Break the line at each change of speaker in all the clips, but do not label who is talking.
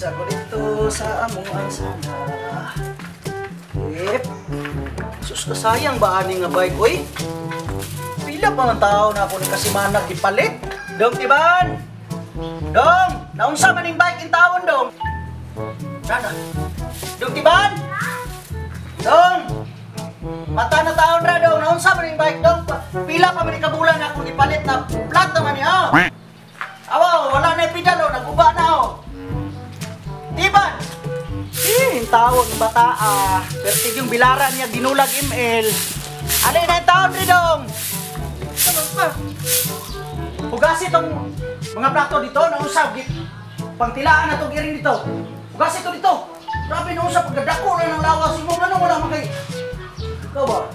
Isa ko dito sa among ansana. Sus ka sayang ba ani nga bike oy? Pila pa man tao na ako ni kasimanag gipalit. Dong tiban. Dong, naunsa man ning bike in taon dong? Sada. Dong tiban. Dong. Mata na taon ra dong, naunsa man ning bike dong? Pila pa man kabulan na ako gipalit na flat naman niya. Awaw, wala na pidalo, naguba na oh. Tiban. Yung tawag ng bata pertig yung bilaran niya ginulag ML. Ano na yung tawag rin dong? Ano pa? Hugasi itong mga plato dito, nausap. Pangtilaan na itong iring dito. Hugasi ito dito. Grabe nausap, pagdadako na ng lawas. Mo ano wala makay. Ikaw ba?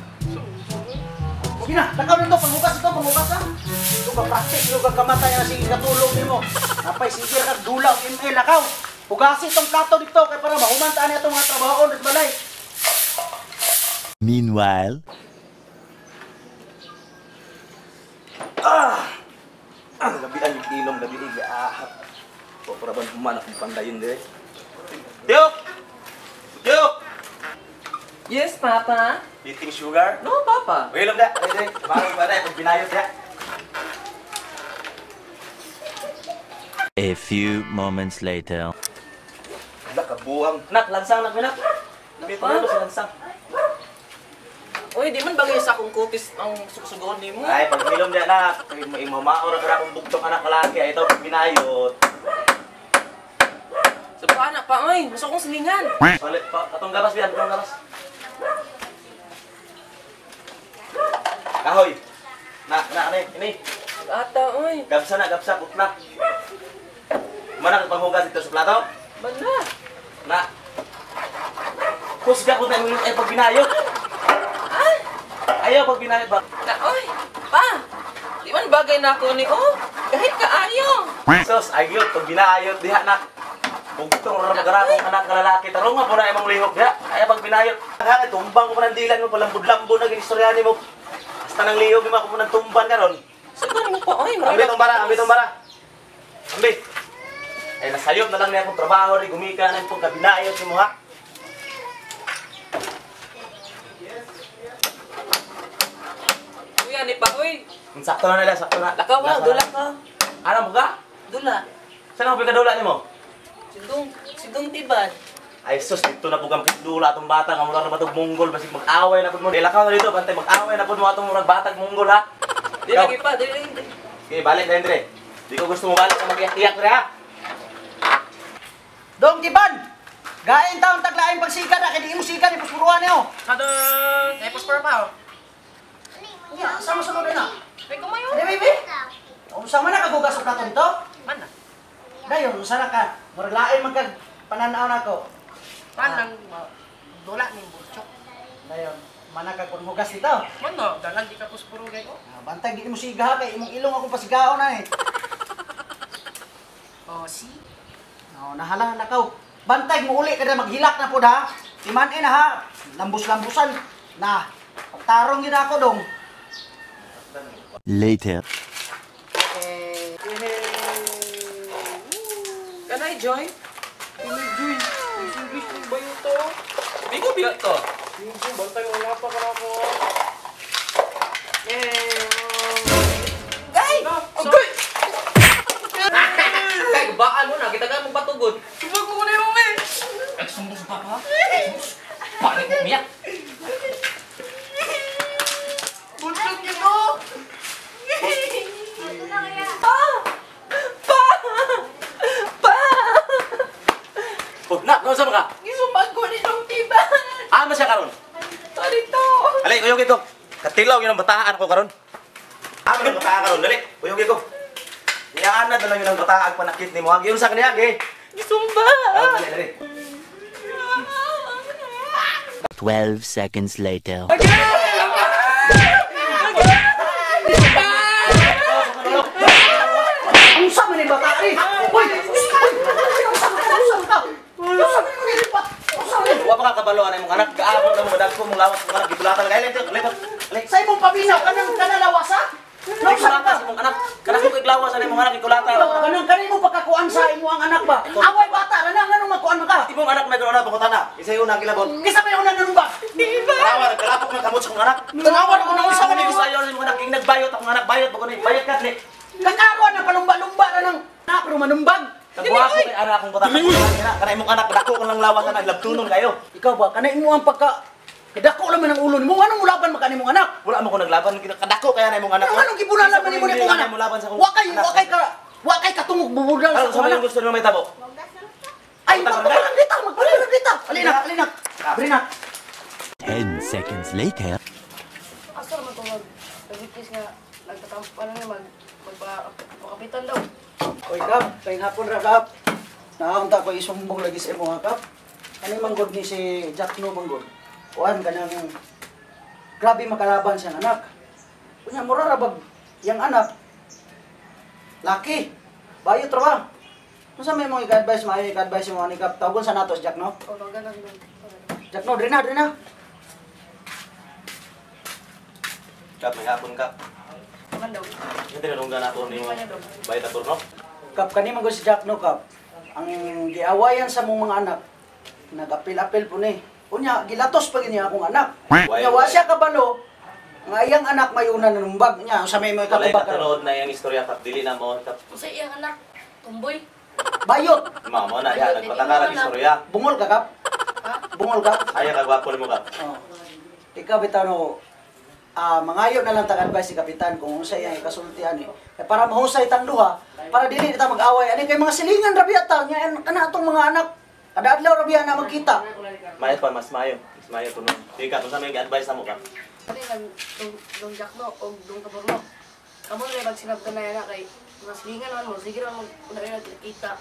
Sige na, takaw nito, panghugas ito, panghugas ha. Ito ka plastic, ito ka kamatay na sige katulog ni mo. Napay sige ka dulaw ML akaw. Hugasi itong plato dito kaya para mahumantaan niya itong mga trabaho at balay.
Meanwhile,
gabian yung inom, gabi o para ba humanak yung pandayon din? Tiyok! Tiyok!
Yes, Papa?
Eating sugar?
No, Papa.
Wilom na! Ay, parang ba na, pag binayot ya.
a few moments later.
Wala ka buhang.
Nak, lansang nak, nak.
Dito na sa lansang.
Uy, di man bagay sa akong kutis ang sugsugon ni mo.
Ay, pag wilom na anak, mamaor ka akong bugtong anak kalaki, ay ito pag binayot.
Saba anak pa, oy. Gusto kong silingan.
Palit pa, atong gabas biyan, atong gabas. Kahoy! Ini.
Ata, oy.
Gabsa, putla. Mana ka panghugas dito sa plato?
Banda.
Na. Kusga ko na yung pag binayot. Ayaw pag binayot ba?
Na, oy. Pa. Di man bagay na ako ni, oh. Kahit kaayo.
Sos, ayot, pag binayot, diha na. Bugtong ramagarapong anak na lalaki. Tarong nga po na imong lihok diha. Ayaw pag binayot. Hanggang tumbang ko pa ng dilan mo, palambod-lambod na ginistoryahan mo. Hasta ng lihok, di mo ako po nagtumban ka ron.
Siguro mo pa, oy.
Ambi tong bara. Ambi. Ay, nasayop na lang niya akong trabaho rin, gumika na yung kabinayot mo ha.
Uy, ani pa, uy.
Sakto na nila, sakto na.
Lakaw ka, dula ka.
Ano mo ka?
Dula.
Saan ako pagkadula ni mo?
Sidong tiban.
Ay sus, dito na po kang pitdula atong bata, nga mura na matog Monggol, basig mag-away na po mo. Ilakaw na dito, bantay mag-away na po mo atong murag batag Monggol ha.
Di lagi pa, di lagi.
Okay, balik na Andre. Di ko gusto mo balik na mag-iyak-iyak rin ha.
Dong tiban. Gain taon taglain pagsika na kay di mo sika ni puspuruan niyo.
Kadang, tapos pa pa.
Ya, sama sunod na.
May kumayo.
Di baby. Unsa man nakagugas sa plato dito?
Man na.
Dayon, unsa na ka? Murag lain man kag pananaw nako.
Panang dula ni butchok.
Dayon, mana kag hugas dito?
Man no, dalag di ka puspuro kay ko.
Bantay di mo siga kay imong ilong akong pasigaon na eh.
Oh, si.
No, nahala na kaw. Bantay mo uli kada maghilak na pud ha. Iman na ha. Lambus-lambusan na. Pagtarong gid ako dong.
Later.
Kanay Joy? Kanay Joy. English mo ba yun to? Bigo bigat to. Bigo, bantay mo wala pa ka ako. Gay! Agay! Gay, baan mo na. Kita ka mong patugod. Sumag mo na yung eh. Nagsumbos pa pa? Paano mo umiyak? Buntog niyo mo!
Oh, nak, nausa mo ka?
Gisumag ko ni Dong Tiban!
Ama siya karon.
Sorry to!
Alay, uyog ito. Katilaw yun ang bataan ko karon. Ama yung bataan karon, dali. Uyog ito. Iyaan na lang yun ang bataan panakit ni mo. Hagi yun sa kanya, hagi.
Gisumba!
Dali, dali.
12 seconds later.
Unsa man ni bata ni? Uy!
Wa pa ka kabalo anay mong anak, gaabot na mo dagko mong lawas mong anak gitulatan kay lento, lento. Alay.
Sa imong pabinaw kanang kanalawas ha?
Nausa ka mong anak. Kana ko iglawas anay mong anak gitulatan.
Kanang kanin mo pagkakuan sa imo ang anak ba? Away bata na nang anong
sa'yo na kilabot.
Kisa may una nanumbag.
Tawar, kalapok ng kamot sa kong anak.
Tanawan ko na unsa man
Sabi
ni
ko sa'yo, yung anak, yung nagbayot akong anak, bayot mo ko na bayot ka, tli.
Kakaroon na palumba-lumba na ng pero manumbag.
Kagwa ko kay anak akong bata. Kanay mong anak, dako ko lang lawas na naglabtunon kayo.
Ikaw ba kanay mo ang pagka kadako lang man ang ulo nimo. Anong mulaban makani mong anak?
Wala mo ko naglaban, kadako kaya na mong anak.
Anong gibunalan man nimo ni mong anak? Wakay katungog bubudal
Ano
sa
sa
anak.
mga gusto nyo may tabo?
Ay, magpapalang dita, magpapalang dita. Alina. Brina.
10 seconds later.
Asa naman ito nag-witness nga nagtatampan nga magpakapitan daw.
Oy, Kap, kayong hapon ra, Kap. Nakakunta ko isumbong lagi sa imo, ha, Kap. Ano yung manggod ni si Jack No manggod? Kuhan ka ng grabe makalaban siyang anak. Kunya, mura rabag yung anak. Laki. Bayot ra ba? Kung sa may mga i-advise, maayo i-advise mo ni Kap. Tawagon sa natos, Jack No?
O, ganang
Jack No, drina.
Kap, may hapon ka.
Naman daw.
Yung tinanunggan ako ni bayot at turno.
Kap, kani manggod si Jack No, Kap. Ang giawayan sa mong mga anak, nag-apil-apil po ni. Kunya, gilatos pa niya akong anak. Kunya, wa siya kabalo. Ang ayang anak may una nanumbag niya. Sa may
Walay
katubag ka.
katanood na yung istorya, Kap. Dili na mo, Kap.
Kung sa iyang anak, tumboy.
Bayot.
Mamo na yan, nagpatakaran istorya.
Bungol ka, Kap.
Ha?
Bungol ka.
Ayaw kagwapo mo, Kap.
Oh. Ikaw, Bitano, mangayo na lang tag-advise si Kapitan kung sa iyang ikasultian eh. Para mahusay tang duha, para dili kita mag-away. Ano kay mga silingan rabiyata, nya kana atong mga anak. Kada adlaw rabiya na magkita.
Mayat pa, mas mayo. Mas mayo tunog. Di ka, kung sa may advice na mo, Kap.
Pati nang Jack no, o dong kaborno. Kamu na yung magsinabtan na yan kay mas lingan naman mo, sige naman mo na kita.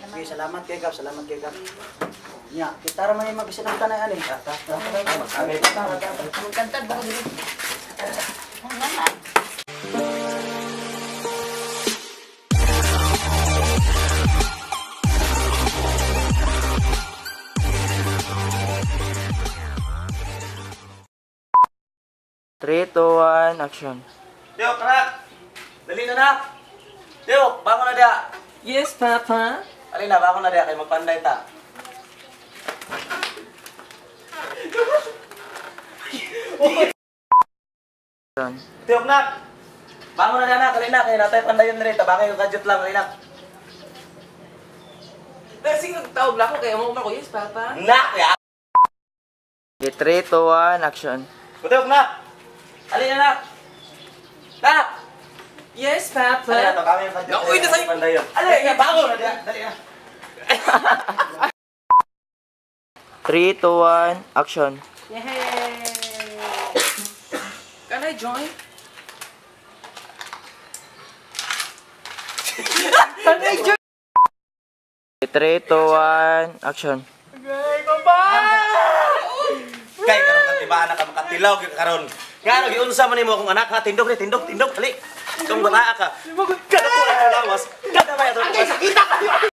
Sige, salamat kay Kap, salamat kay Kap. Nya, kita ra man mabisinabtan na ani.
Magkantad ba ko dito?
Three, two, one, action.
Teo, anak! Dali na, nak! Teo, bangon na dia!
Yes, Papa.
Alina, bangon na dia, kay magpanday ta. Teo, nak! Bangon na dia, nak! Alina, kay natay pandayon na rin. Tabakay yung kadyot lang, alina.
Kasi nagtawag lang ako kaya mo ko, yes, Papa.
Nak! Ya!
Okay, three, two, one, action.
Teo, nak! Alina, nak! Nak!
Yes, Papa.
Alina, tabakay yung kadyot.
Uy, nasa-
Pandayon. Alina, bangon na dia! Dali na!
3, 2, 1, action.
Yay!
Can I join? Can I join? 3, 2, 1, action.
Kay karon ka tiba anak ka makatilaw gyud karon. Ngano giunsa man nimo akong anak ha tindog ni tindog dali. Kung bata ka.